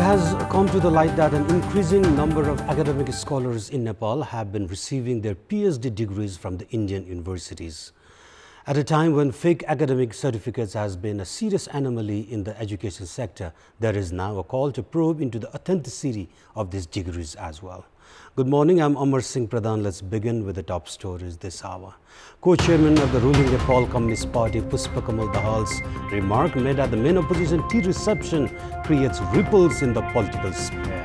has come to the light that an increasing number of academic scholars in Nepal have been receiving their PhD degrees from the Indian universities. At a time when fake academic certificates has been a serious anomaly in the education sector, there is now a call to probe into the authenticity of these degrees as well. Good morning, I'm Amar Singh Pradhan. Let's begin with the top stories this hour. Co-chairman of the ruling Nepal Communist Party, Pushpakamal Dahal's remark made at the main opposition tea reception creates ripples in the political sphere.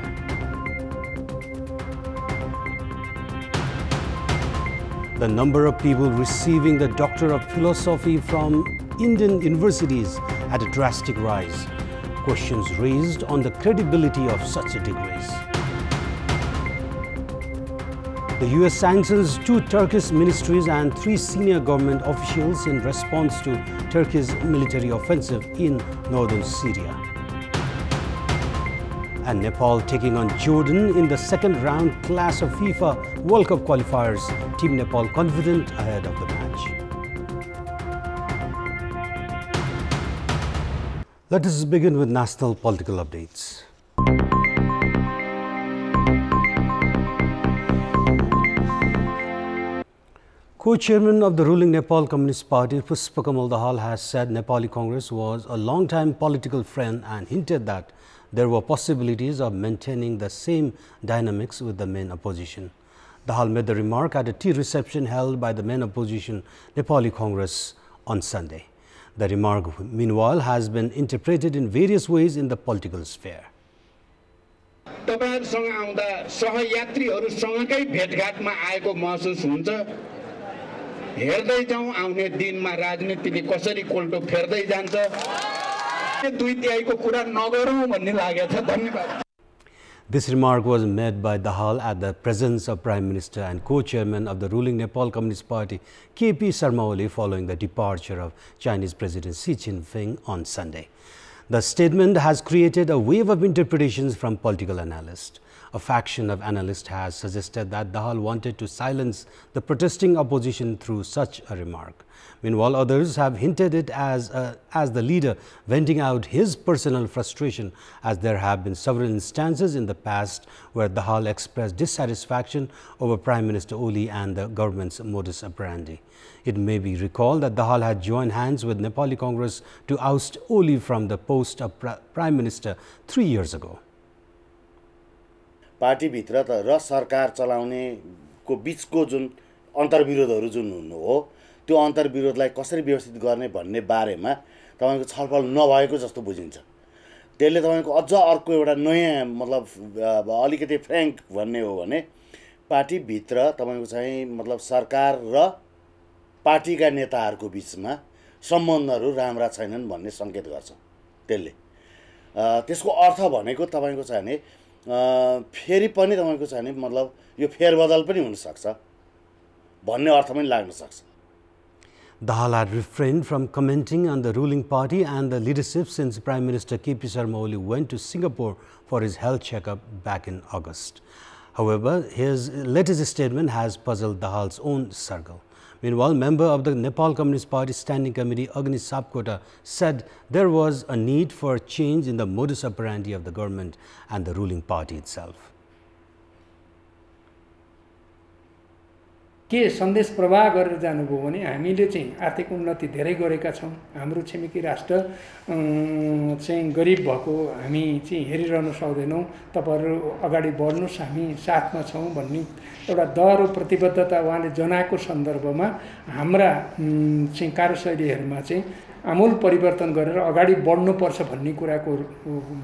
The number of people receiving the Doctor of Philosophy from Indian universities had a drastic rise. Questions raised on the credibility of such degrees. The US sanctions 2 Turkish ministries and 3 senior government officials in response to Turkey's military offensive in northern Syria. And Nepal taking on Jordan in the second round clash of FIFA World Cup qualifiers. Team Nepal confident ahead of the match. Let us begin with national political updates. Co-chairman of the ruling Nepal Communist Party, Pushpakamal Dahal, has said Nepali Congress was a long-time political friend and hinted that there were possibilities of maintaining the same dynamics with the main opposition. Dahal made the remark at a tea reception held by the main opposition, Nepali Congress, on Sunday. The remark, meanwhile, has been interpreted in various ways in the political sphere. तपाईहरुसँग आउँदा सहयात्रीहरुसँगकै भेटघाटमा आएको महसुस हुन्छ। हेर्दै जाउँ आउने दिनमा राजनीतिले कसरी कोल्टो फेर्दै जान्छ। दुई तिहाईको कुरा नगरौँ भन्ने लागेको छ। धन्यवाद। This remark was made by Dahal at the presence of Prime Minister and co-chairman of the ruling Nepal Communist Party, KP Sharma Oli, following the departure of Chinese President Xi Jinping on Sunday. The statement has created a wave of interpretations from political analysts. A faction of analysts has suggested that Dahal wanted to silence the protesting opposition through such a remark. Meanwhile, others have hinted it as the leader venting out his personal frustration, as there have been several instances in the past where Dahal expressed dissatisfaction over Prime Minister Oli and the government's modus operandi. It may be recalled that Dahal had joined hands with Nepali Congress to oust Oli from the post of Prime Minister 3 years ago. Party भित्र र सरकार चलाउने को बीचको जुन अन्तर्विरोधहरु जुन हो त्यो अन्तर्विरोधलाई कसरी व्यवस्थित गर्ने भन्ने बारेमा तपाईको छलफल नभएको जस्तो बुझिन्छ। त्यसले तपाईको अझ अर्को एउटा नयाँ मतलब अलिकति फ्र्याङ्क भन्ने हो भने पार्टी भित्र तपाईको चाहिँ मतलब सरकार र पार्टीका नेताहरुको बीचमा सम्बन्धहरु राम्रा छैनन् भन्ने संकेत गर्छ। त्यसले त्यसको अर्थ भनेको तपाईको चाहिँ नि फेरि पनि तपाईको चाहिँ नि मतलब यो फेरबदल पनि हुन सक्छ भन्ने अर्थ पनि लाग्न सक्छ। Dahal had refrained from commenting on the ruling party and the leadership since Prime Minister KP Sharma Oli went to Singapore for his health checkup back in August. However, his latest statement has puzzled Dahal's own circle. Meanwhile, member of the Nepal Communist Party Standing Committee, Agni Sapkota, said there was a need for change in the modus operandi of the government and the ruling party itself. के सन्देश प्रवाह गरेर जानुभयो भने हामीले चाहिँ आर्थिक उन्नति धेरै गरेका छौं। हाम्रो छिमेकी राष्ट्र चाहिँ गरिब भएको हामी चाहिँ हेरिरहन सक्दैनौं। तपाईहरु अगाडि बढ्नुस्, हामी साथमा छौं भन्ने एउटा दह्रो प्रतिबद्धता उहाँले जनाएको सन्दर्भमा हाम्रा चाहिँ कार्यशैलीहरुमा चाहिँ आमूल परिवर्तन गरेर अगाडि बढ्नुपर्छ भन्ने कुराको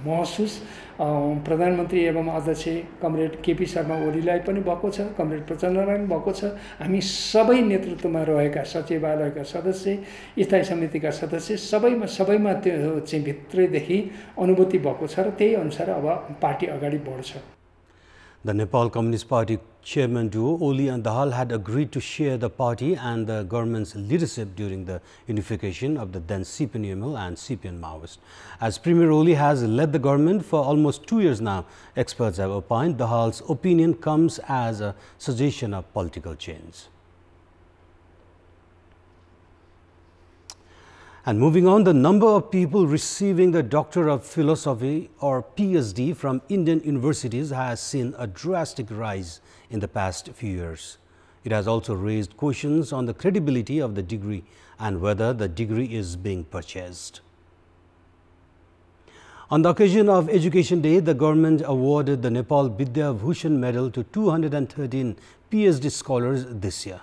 महसुस प्रधानमन्त्री एवं अध्यक्ष कमरेड केपी शर्मा ओलीलाई पनि भएको छ, कमरेड प्रचण्डलाई पनि भएको छ। हामी सबै नेतृत्वमा रहेका सचिवालयका सदस्य, स्थायी समितिका सदस्य सबैमा त्यो चाहिँ भित्रैदेखि अनुभूति भएको छ र त्यही अनुसार अब पार्टी अगाडि बढ्छ। The Nepal Communist Party chairman duo Oli and Dahal had agreed to share the party and the government's leadership during the unification of the then CPN-UML and CPN Maoist. As Premier Oli has led the government for almost 2 years now, experts have opined Dahal's opinion comes as a suggestion of political change. And moving on, the number of people receiving the Doctor of Philosophy or PhD from Indian universities has seen a drastic rise in the past few years. It has also raised questions on the credibility of the degree and whether the degree is being purchased. On the occasion of Education Day, the government awarded the Nepal Vidya Bhushan Medal to 213 PhD scholars this year.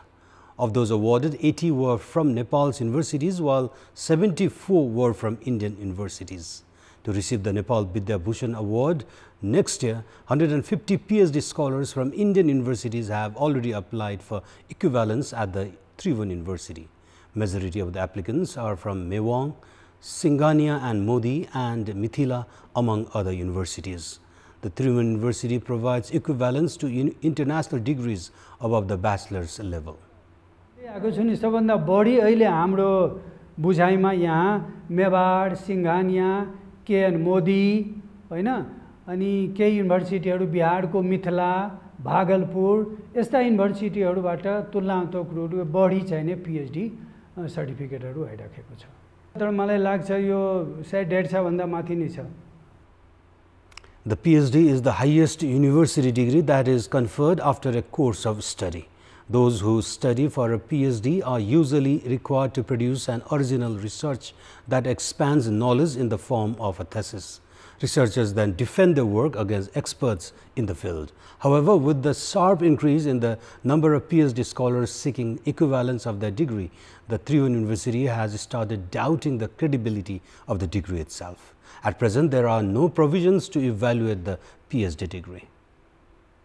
Of those awarded, 80 were from Nepal's universities, while 74 were from Indian universities. To receive the Nepal Vidya Bhushan Award next year, 150 PhD scholars from Indian universities have already applied for equivalence at the Tribhuvan University. Majority of the applicants are from Mewang, Singhania and Modi and Mithila, among other universities. The Tribhuvan University provides equivalence to international degrees above the bachelor's level. आएको छु नि सबभन्दा बढी अहिले हाम्रो बुझाइमा यहाँ Mewar Singhania KN Modi हैन अनि केही युनिभर्सिटीहरु बिहारको मिथिला भागलपुर यस्ता युनिभर्सिटीहरुबाट तुलनात्मक रूपले बढी चाहिने पीएचडी सर्टिफिकेटहरु आइराखेको छ तर मलाई लाग्छ यो सायद 150 भन्दा माथि नै छ. The PhD is the highest university degree that is conferred after a course of study. Those who study for a PhD are usually required to produce an original research that expands knowledge in the form of a thesis. Researchers then defend their work against experts in the field. However, with the sharp increase in the number of PhD scholars seeking equivalence of their degree, the Tribhuvan University has started doubting the credibility of the degree itself. At present, there are no provisions to evaluate the PhD degree.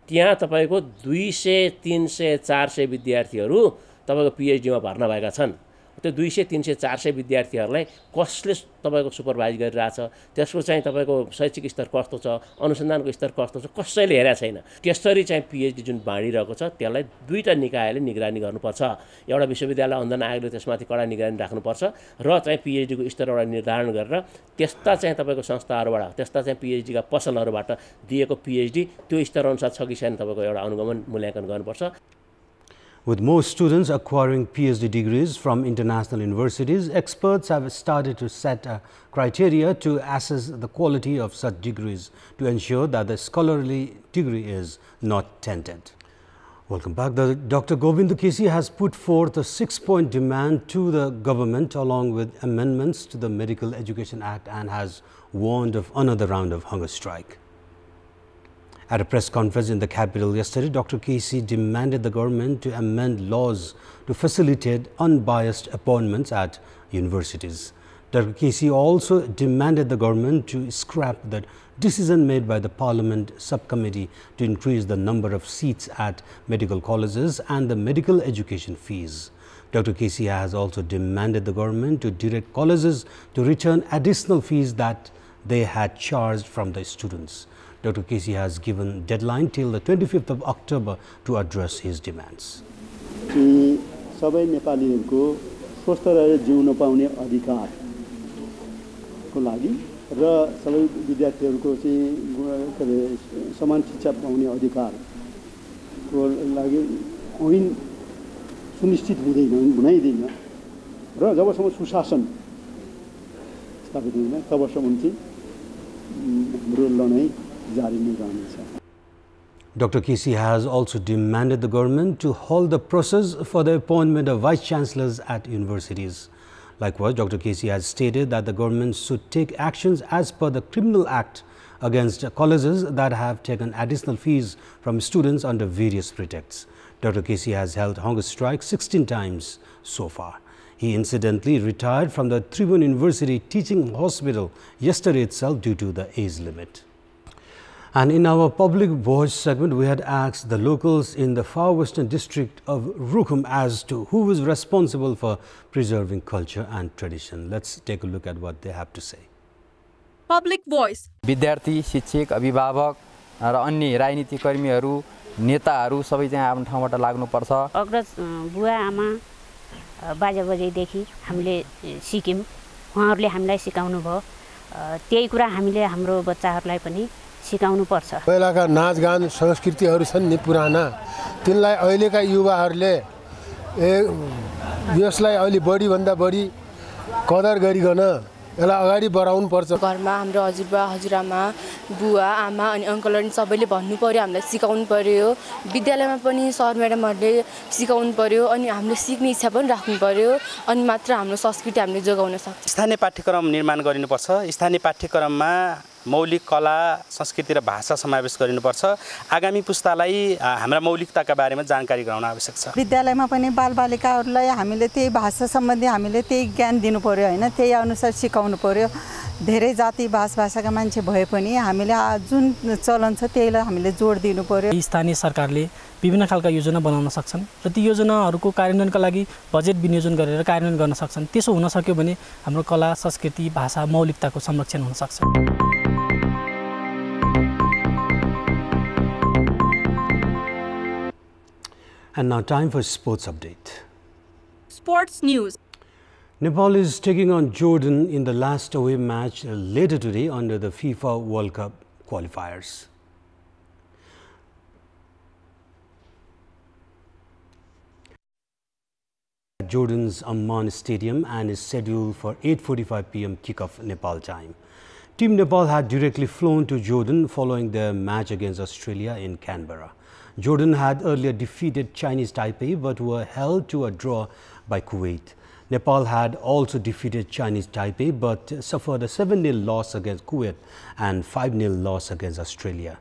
त्यहाँ तपाईको 200 300 400 विद्यार्थीहरु तपाईको PhD मा भर्ना भएका छन्. त्यो 200 300 400 विद्यार्थीहरुलाई कसले तपाईको सुपरभाइज गरिरहेछ, त्यसको चाहिँ तपाईको शैक्षिक स्तर कस्तो छ, अनुसन्धानको स्तर कस्तो छ, कसैले हेरेको छैन. त्यसरी चाहिँ पीएचडी जुन बाँडिरहेको छ त्यसलाई दुईटा निकायले निगरानी गर्नुपर्छ. एउटा विश्वविद्यालय अनुदान आयोगले त्यसमाथि कडा निगरानी राख्नुपर्छ र चाहिँ पीएचडी को स्तर एउटा निर्धारण गरेर त्यस्ता चाहिँ तपाईको संस्थाहरुबाट त्यस्ता चाहिँ पीएचडी का पसलहरुबाट दिएको पीएचडी त्यो स्तर अनुसार छ कि छैन तपाईको एउटा अनुगमन मूल्याङ्कन गर्नुपर्छ. With most students acquiring PhD degrees from international universities, experts have started to set a criteria to assess the quality of such degrees to ensure that the scholarly degree is not tainted. Welcome back. Dr. Govindu Kesi has put forth a 6-point demand to the government along with amendments to the Medical Education Act and has warned of another round of hunger strike. At a press conference in the capital yesterday, Dr. Kesi demanded the government to amend laws to facilitate unbiased appointments at universities. Dr. Kesi also demanded the government to scrap the decision made by the Parliament subcommittee to increase the number of seats at medical colleges and the medical education fees. Dr. Kesi has also demanded the government to direct colleges to return additional fees that they had charged from the students. Dr. Kesi has given deadline till the 25th of October to address his demands. सबै नेपालीहरुको स्वस्थ रहेर जिउन पाउने अधिकारको लागि र सबै विद्यार्थीहरुको चाहिँ समान शिक्षा पाउने अधिकारको लागि ऐन सुनिश्चित हुँदैन र जबसम्म सुशासन स्थापित हुँदैन तबसम्म चाहिँ हाम्रो लडाई जारी नै रहनेछ. Dr. Kesi has also demanded the government to halt the process for the appointment of vice-chancellors at universities. Likewise, Dr. Kesi has stated that the government should take actions as per the Criminal Act against colleges that have taken additional fees from students under various pretexts. Dr. Kesi has held hunger strike 16 times so far. He incidentally retired from the Tribhuvan University Teaching Hospital yesterday itself due to the age limit. And in our public voice segment, we had asked the locals in the far western district of Rukhum as to who is responsible for preserving culture and tradition. Let's take a look at what they have to say. Public voice. विद्यार्थी, शिक्षक, अभिभावक र अन्य राजनीतिक कर्मीहरू, नेताहरू सबै चाहिँ आफ्नो ठाउँबाट लाग्नुपर्छ. अग्रज बुवा आमा बाजेबोजैदेखि हामीले सिक्यौं, उहाँहरूले हामीलाई सिकाउनु भयो. त्यही कुरा हामीले हाम्रो बच्चाहरूलाई पनि सिकाउनु पर्छ. पहिलाका नाचगान संस्कृतिहरू छन् नि पुराना, तिनलाई अहिलेका युवाहरूले यसलाई अलि बढी भन्दा बढी कदर गरिकन यसलाई अगाडि बढाउनु पर्छ। घरमा हाम्रो हजुरबा हजुरआमा बुवा आमा अनि अङ्कलहरू सबैले भन्नु पर्यो, हामीलाई सिकाउनु पर्यो, विद्यालयमा पनि सर म्याडमहरूले सिकाउनु पर्यो अनि हामीले सिक्ने इच्छा पनि राख्नु पर्यो अनि मात्र हाम्रो संस्कृति हामीले जोगाउन सक्छौँ। स्थानीय पाठ्यक्रम निर्माण गरिनुपर्छ। स्थानीय पाठ्यक्रममा मौलिक कला संस्कृति र भाषा समावेश गरिनुपर्छ। आगामी पुस्तालाई हाम्रा मौलिकताका बारेमा जानकारी गराउन आवश्यक छ। विद्यालयमा पनि बालबालिकाहरूलाई हामीले त्यही भाषा सम्बन्धी हामीले त्यही ज्ञान दिनु पर्यो हैन, त्यही अनुसार सिकाउनु पर्यो। धेरै जाति भाषाका मान्छे भए पनि हामीले जुन चलन छ त्यहीलाई हामीले जोड दिनु पर्यो। स्थानीय सरकारले विभिन्न खालका योजना बनाउन सक्छन् र ती योजनाहरूको कार्यान्वयनका लागि बजेट विनियोजन गरेर कार्यान्वयन गर्न सक्छन्। त्यसो हुन सक्यो भने हाम्रो कला संस्कृति भाषा मौलिकताको संरक्षण हुन सक्छ। And now time for sports update. Sports news. Nepal is taking on Jordan in the last away match later today under the FIFA World Cup qualifiers. Jordan's Amman Stadium and is scheduled for 8:45 p.m. kickoff Nepal time. Team Nepal had directly flown to Jordan following their match against Australia in Canberra. Jordan had earlier defeated Chinese Taipei but were held to a draw by Kuwait. Nepal had also defeated Chinese Taipei but suffered a 7-0 loss against Kuwait and 5-0 loss against Australia.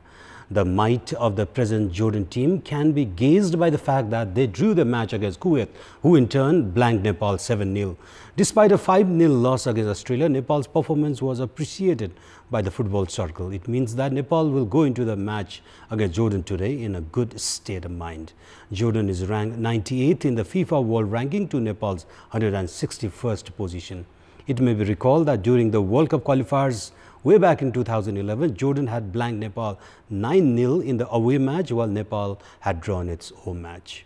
The might of the present Jordan team can be gauged by the fact that they drew the match against Kuwait, who in turn blanked Nepal 7-0. Despite a 5-0 loss against Australia, Nepal's performance was appreciated by the football circle. It means that Nepal will go into the match against Jordan today in a good state of mind. Jordan is ranked 98th in the FIFA World Ranking to Nepal's 161st position. It may be recalled that during the World Cup qualifiers way back in 2011, Jordan had blanked Nepal 9-0 in the away match while Nepal had drawn its home match.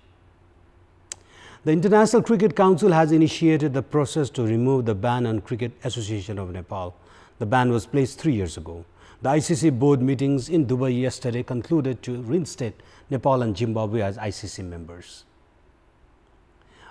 The International Cricket Council has initiated the process to remove the ban on Cricket Association of Nepal. The ban was placed 3 years ago. The ICC board meetings in Dubai yesterday concluded to reinstate Nepal and Zimbabwe as ICC members.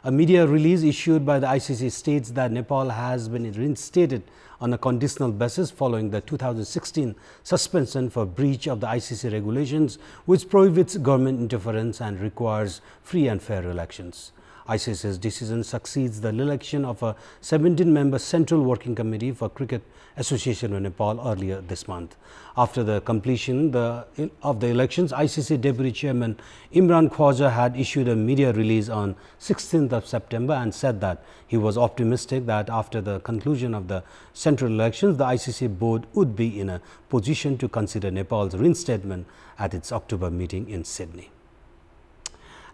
A media release issued by the ICC states that Nepal has been reinstated on a conditional basis following the 2016 suspension for breach of the ICC regulations, which prohibits government interference and requires free and fair elections. ICC's decision succeeds the election of a 17-member Central Working Committee for Cricket Association of Nepal earlier this month. After the completion of the elections, ICC Deputy Chairman Imran Khwaja had issued a media release on 16th of September and said that he was optimistic that after the conclusion of the central elections, the ICC board would be in a position to consider Nepal's reinstatement at its October meeting in Sydney.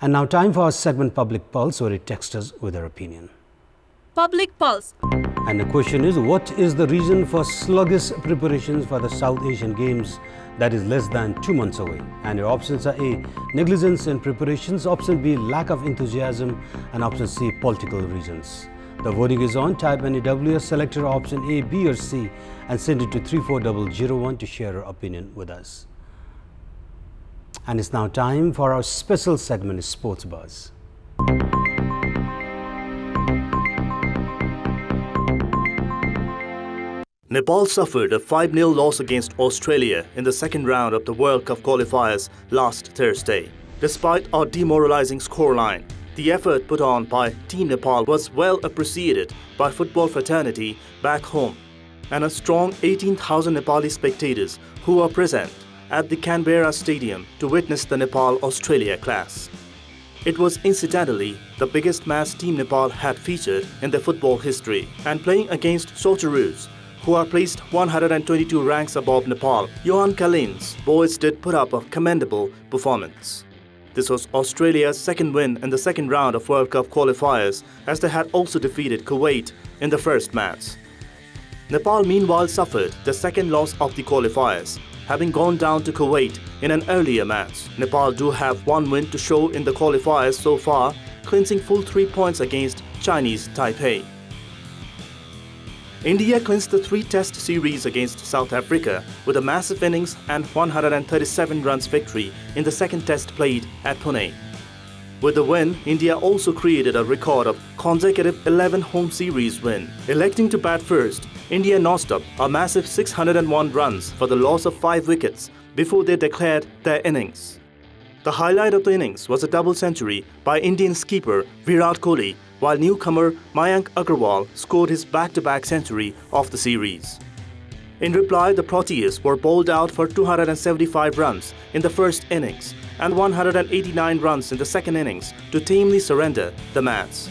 And now time for our segment Public Pulse, where it texts us with their opinion. Public Pulse. And the question is, what is the reason for sluggish preparations for the South Asian Games that is less than 2 months away? And your options are A, negligence in preparations, option B, lack of enthusiasm, and option C, political reasons. The voting is on. Type any WS, select your option A, B or C and send it to 34001 to share your opinion with us. And it's now time for our special segment, Sports Buzz. Nepal suffered a 5-0 loss against Australia in the second round of the World Cup qualifiers last Thursday. Despite a demoralizing scoreline, the effort put on by Team Nepal was well appreciated by football fraternity back home, and a strong 18,000 Nepali spectators who were present at the Canberra Stadium to witness the Nepal-Australia clash. It was incidentally the biggest match Team Nepal had featured in their football history, and playing against Socceroos, who are placed 122 ranks above Nepal, Johan Kalin's boys did put up a commendable performance. This was Australia's second win in the second round of World Cup qualifiers, as they had also defeated Kuwait in the first match. Nepal meanwhile suffered the second loss of the qualifiers, having gone down to Kuwait in an earlier match. Nepal do have one win to show in the qualifiers so far, clinching full 3 points against Chinese Taipei. India clinched the 3-test series against South Africa with a massive innings and 137 runs victory in the second test played at Pune. With the win, India also created a record of consecutive 11 home series win. Electing to bat first, India notched up a massive 601 runs for the loss of 5 wickets before they declared their innings. The highlight of the innings was a double century by Indian skipper Virat Kohli, while newcomer Mayank Agarwal scored his back-to-back century of the series. In reply, the Proteas were bowled out for 275 runs in the first innings and 189 runs in the second innings to tamely surrender the match.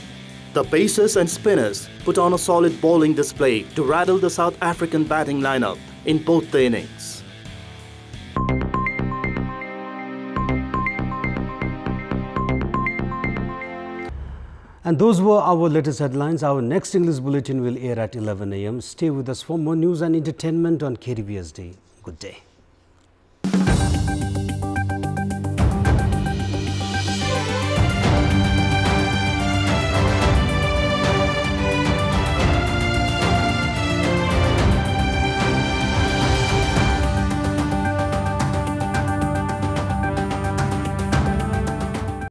The pacers and spinners put on a solid bowling display to rattle the South African batting lineup in both the innings. And those were our latest headlines. Our next English bulletin will air at 11 a.m. Stay with us for more news and entertainment on KTVSD. Good day.